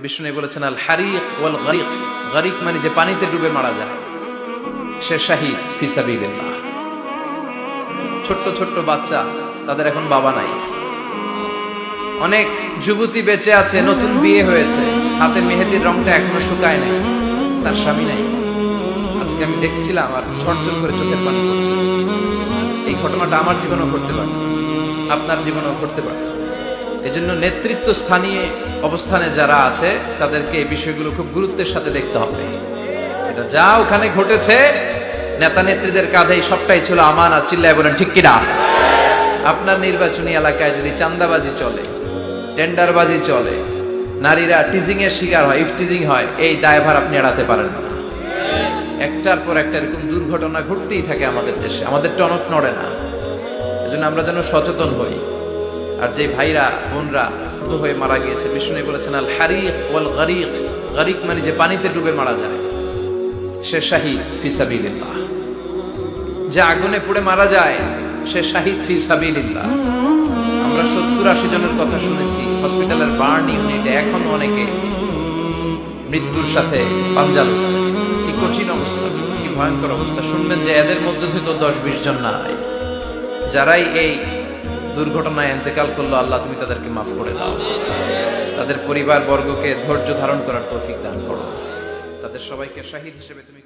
বিষ্ণু বলেছেন আল হারিক ওয়াল গারিক। গারিক মানে যে পানিতে ডুবে মারা যায়, সে শাহিদ ফি সাবিলিল্লাহ। ছোট্ট ছোট্ট বাচ্চা, তাদের এখন বাবা নাই। অনেক যুবতী বেঁচে আছে, নতুন বিয়ে হয়েছে, হাতে মেহেদির রংটা এখনো শুকায় নাই, তার স্বামী নাই। আজকে আমি দেখছিলাম আর ঝরঝর করে চোখের পানি পড়ছিল। এই ঘটনাটা আমার জীবনেও ঘটতে পারত, আপনার জীবনেও ঘটতে পারত। এজন্য নেতৃত্ব স্থানীয় অবস্থানে যারা আছে তাদেরকে এই বিষয়গুলো খুব গুরুত্বের সাথে দেখতে হবে। এটা যা ওখানে ঘটেছে, নেতা নেত্রীদের কাঁধেই সবটাই ছিল আমানত। চিল্লায় বলেন ঠিক কিনা? আপনার নির্বাচনী এলাকায় যদি চাঁদাবাজি চলে, টেন্ডারবাজি চলে, নারীরা টিজিং এর শিকার হয়, ইফটিজিং হয়, এই দায়ভার আপনি এড়াতে পারেন না। একটার পর একটা এরকম দুর্ঘটনা ঘটতেই থাকে আমাদের দেশে, আমাদের টনক নড়ে না। এজন্য আমরা যেন সচেতন হই। আর যে ভাইরা বোনরা হয়ে মারা গিয়েছে, বিষ্ণু বলেছেন আল হারিক ওয়াল গারিক। গারিক মানে যে পানিতে ডুবে মারা যায়, সে শাহিদ ফি সাবিলিল্লাহ। যে আগুনে পুড়ে মারা যায়, সে শাহিদ ফি সাবিলিল্লাহ। আমরা 70-80 জনের কথা শুনেছি হসপিটালের বার্ন ইউনিটে, এখন অনেকে মৃত্যুর সাথে পাঞ্জা লড়ছে। কি কঠিন অবস্থা, কি ভয়ঙ্কর অবস্থা। শুনবেন যে এদের মধ্যে থেকেও 10-20 জন নাই, যারাই এই দুর্ঘটনায় ইন্তেকাল করলো, আল্লাহ তুমি তাদেরকে মাফ করে দাও। তাদের পরিবার বর্গকে ধৈর্য ধারণ করার তৌফিক দান করো। তাদের সবাইকে শাহিদ হিসেবে তুমি